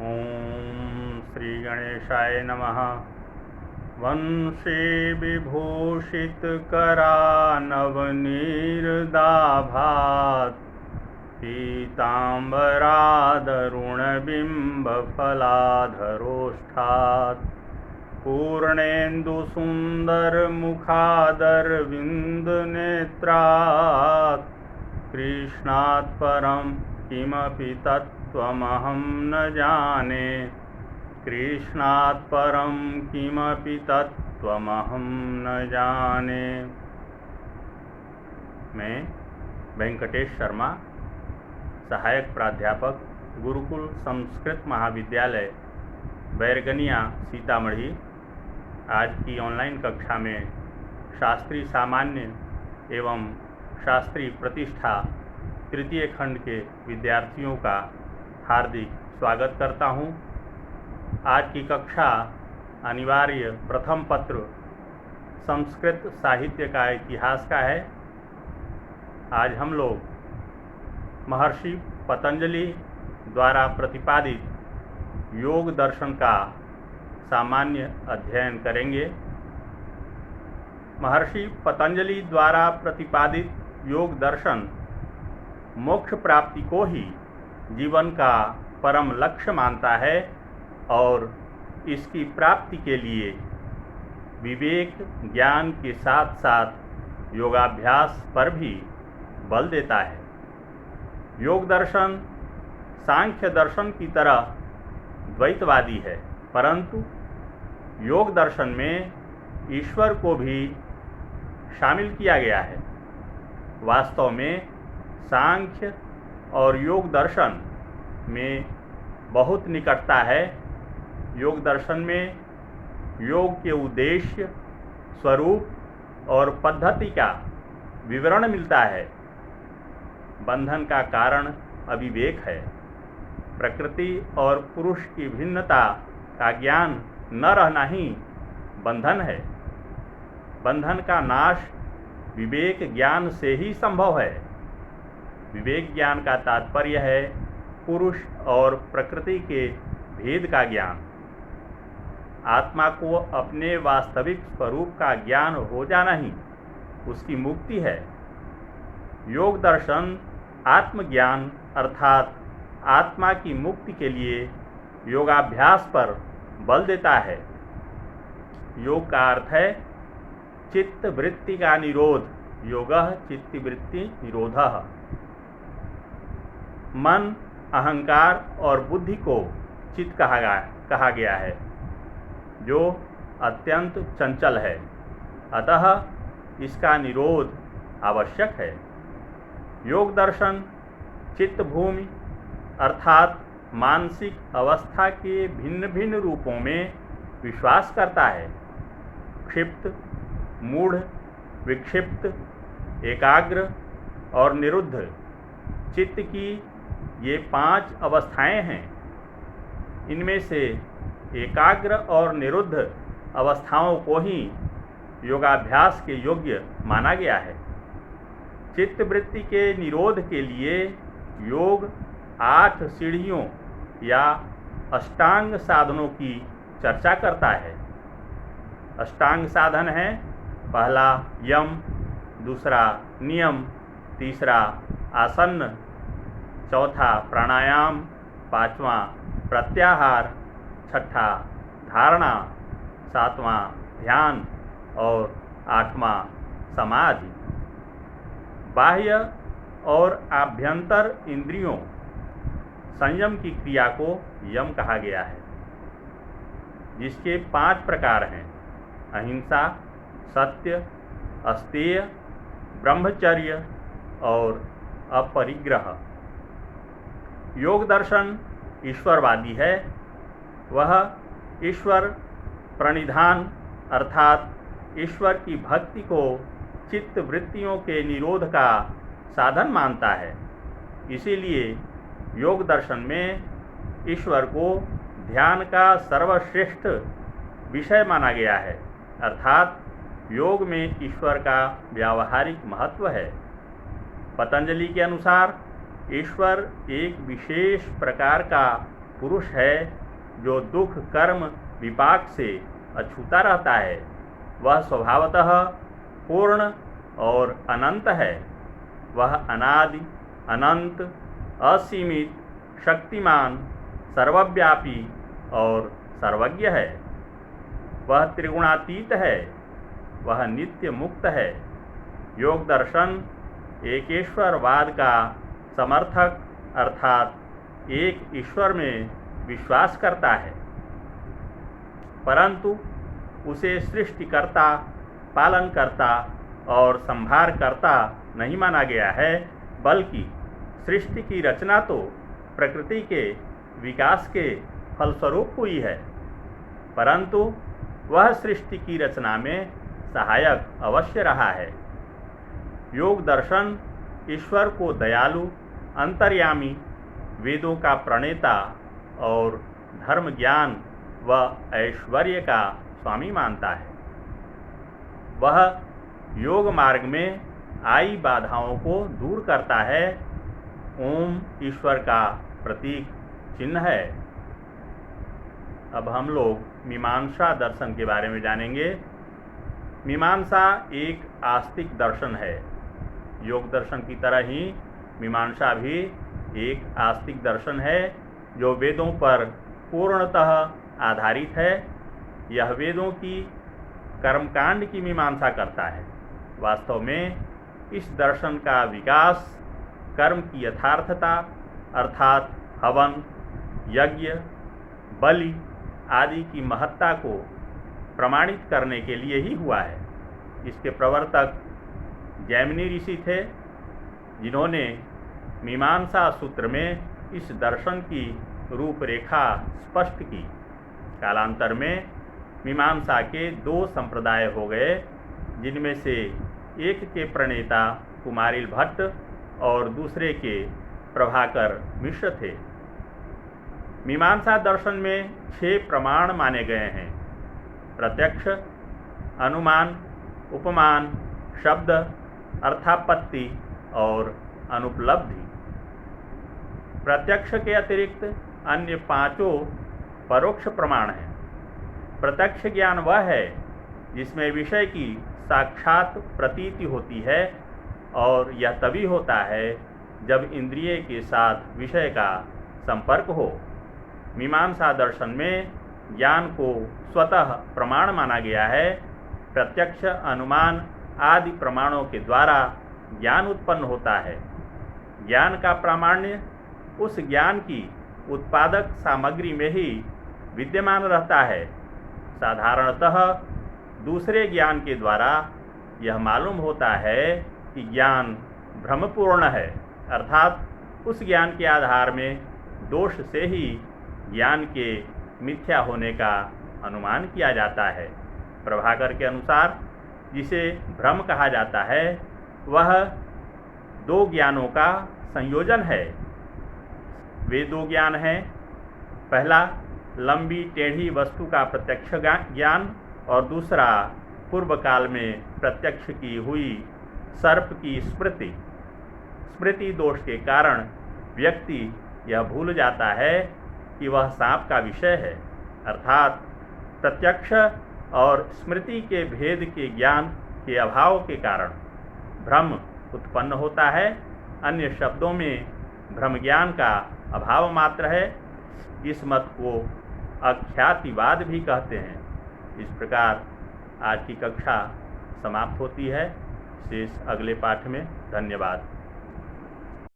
ओम श्री गणेशाय नमः। वंशी विभूषितकरानवनीर्दाभात् पीताम्बरादरुणबिम्बफलाधरोष्ठात् पूर्णेन्दुसुन्दरमुखादरविन्दनेत्रात् कृष्णात् परं किमपि तत्त्वमहं न जाने। कृष्णात् परं किमपि तत्त्वमहं न जाने। मैं वेंकटेश शर्मा, सहायक प्राध्यापक, गुरुकुल संस्कृत महाविद्यालय बैरगनिया सीतामढ़ी, आज की ऑनलाइन कक्षा में शास्त्री सामान्य एवं शास्त्री प्रतिष्ठा तृतीय खंड के विद्यार्थियों का हार्दिक स्वागत करता हूं। आज की कक्षा अनिवार्य प्रथम पत्र संस्कृत साहित्य का इतिहास का है। आज हम लोग महर्षि पतंजलि द्वारा प्रतिपादित योग दर्शन का सामान्य अध्ययन करेंगे। महर्षि पतंजलि द्वारा प्रतिपादित योग दर्शन मोक्ष प्राप्ति को ही जीवन का परम लक्ष्य मानता है और इसकी प्राप्ति के लिए विवेक ज्ञान के साथ साथ योगाभ्यास पर भी बल देता है। योग दर्शन सांख्य दर्शन की तरह द्वैतवादी है, परंतु योग दर्शन में ईश्वर को भी शामिल किया गया है। वास्तव में सांख्य और योग दर्शन में बहुत निकटता है। योग दर्शन में योग के उद्देश्य, स्वरूप और पद्धति का विवरण मिलता है। बंधन का कारण अविवेक है। प्रकृति और पुरुष की भिन्नता का ज्ञान न रहना ही बंधन है। बंधन का नाश विवेक ज्ञान से ही संभव है। विवेक ज्ञान का तात्पर्य है पुरुष और प्रकृति के भेद का ज्ञान। आत्मा को अपने वास्तविक स्वरूप का ज्ञान हो जाना ही उसकी मुक्ति है। योग दर्शन आत्मज्ञान अर्थात आत्मा की मुक्ति के लिए योगाभ्यास पर बल देता है। योग का अर्थ है चित्त वृत्ति का निरोध। योगः चित्तवृत्ति निरोधः। मन, अहंकार और बुद्धि को चित्त कहा गया है, जो अत्यंत चंचल है, अतः इसका निरोध आवश्यक है। योग दर्शन चित्त भूमि अर्थात मानसिक अवस्था के भिन्न भिन्न रूपों में विश्वास करता है। क्षिप्त, मूढ़, विक्षिप्त, एकाग्र और निरुद्ध चित्त की ये 5 अवस्थाएं हैं। इनमें से एकाग्र और निरुद्ध अवस्थाओं को ही योगाभ्यास के योग्य माना गया है। चित्तवृत्ति के निरोध के लिए योग 8 सीढ़ियों या अष्टांग साधनों की चर्चा करता है। अष्टांग साधन है: पहला यम, दूसरा नियम, तीसरा आसन, चौथा प्राणायाम, पांचवा प्रत्याहार, छठा धारणा, सातवां ध्यान और आठवां समाधि। बाह्य और आभ्यंतर इंद्रियों संयम की क्रिया को यम कहा गया है, जिसके 5 प्रकार हैं: अहिंसा, सत्य, अस्तेय, ब्रह्मचर्य और अपरिग्रह। योग दर्शन ईश्वरवादी है। वह ईश्वर प्रणिधान अर्थात ईश्वर की भक्ति को चित्त वृत्तियों के निरोध का साधन मानता है। इसीलिए योग दर्शन में ईश्वर को ध्यान का सर्वश्रेष्ठ विषय माना गया है, अर्थात योग में ईश्वर का व्यावहारिक महत्व है। पतंजलि के अनुसार ईश्वर एक विशेष प्रकार का पुरुष है जो दुख कर्म विपाक से अछूता रहता है, वह स्वभावतः पूर्ण और अनंत है। वह अनादि अनंत असीमित शक्तिमान सर्वव्यापी और सर्वज्ञ है। वह त्रिगुणातीत है। वह नित्य मुक्त है। योग दर्शन एकेश्वरवाद का समर्थक अर्थात एक ईश्वर में विश्वास करता है, परंतु उसे सृष्टिकर्ता, पालनकर्ता और संहारकर्ता नहीं माना गया है, बल्कि सृष्टि की रचना तो प्रकृति के विकास के फलस्वरूप हुई है, परंतु वह सृष्टि की रचना में सहायक अवश्य रहा है। योग दर्शन ईश्वर को दयालु, अंतर्यामी, वेदों का प्रणेता और धर्म ज्ञान व ऐश्वर्य का स्वामी मानता है। वह योग मार्ग में आई बाधाओं को दूर करता है। ओम ईश्वर का प्रतीक चिन्ह है। अब हम लोग मीमांसा दर्शन के बारे में जानेंगे। मीमांसा एक आस्तिक दर्शन है। योग दर्शन की तरह ही मीमांसा भी एक आस्तिक दर्शन है जो वेदों पर पूर्णतः आधारित है। यह वेदों की कर्मकांड की मीमांसा करता है। वास्तव में इस दर्शन का विकास कर्म की यथार्थता अर्थात हवन, यज्ञ, बलि आदि की महत्ता को प्रमाणित करने के लिए ही हुआ है। इसके प्रवर्तक जैमिनी ऋषि थे, जिन्होंने मीमांसा सूत्र में इस दर्शन की रूपरेखा स्पष्ट की। कालांतर में मीमांसा के दो संप्रदाय हो गए, जिनमें से एक के प्रणेता कुमारिल भट्ट और दूसरे के प्रभाकर मिश्र थे। मीमांसा दर्शन में 6 प्रमाण माने गए हैं: प्रत्यक्ष, अनुमान, उपमान, शब्द, अर्थापत्ति और अनुपलब्धि। प्रत्यक्ष के अतिरिक्त अन्य 5 परोक्ष प्रमाण हैं। प्रत्यक्ष ज्ञान वह है जिसमें विषय की साक्षात प्रतीति होती है, और यह तभी होता है जब इंद्रिय के साथ विषय का संपर्क हो। मीमांसा दर्शन में ज्ञान को स्वतः प्रमाण माना गया है। प्रत्यक्ष, अनुमान आदि प्रमाणों के द्वारा ज्ञान उत्पन्न होता है। ज्ञान का प्रामाण्य उस ज्ञान की उत्पादक सामग्री में ही विद्यमान रहता है। साधारणतः दूसरे ज्ञान के द्वारा यह मालूम होता है कि ज्ञान भ्रमपूर्ण है, अर्थात उस ज्ञान के आधार में दोष से ही ज्ञान के मिथ्या होने का अनुमान किया जाता है। प्रभाकर के अनुसार जिसे भ्रम कहा जाता है वह 2 ज्ञानों का संयोजन है। वे 2 ज्ञान हैं: पहला लंबी टेढ़ी वस्तु का प्रत्यक्ष ज्ञान और दूसरा पूर्व काल में प्रत्यक्ष की हुई सर्प की स्मृति। स्मृति दोष के कारण व्यक्ति यह भूल जाता है कि वह सांप का विषय है, अर्थात प्रत्यक्ष और स्मृति के भेद के ज्ञान के अभाव के कारण भ्रम उत्पन्न होता है। अन्य शब्दों में भ्रम ज्ञान का अभाव मात्र है। इस मत को अख्यातिवाद भी कहते हैं। इस प्रकार आज की कक्षा समाप्त होती है। शेष अगले पाठ में। धन्यवाद।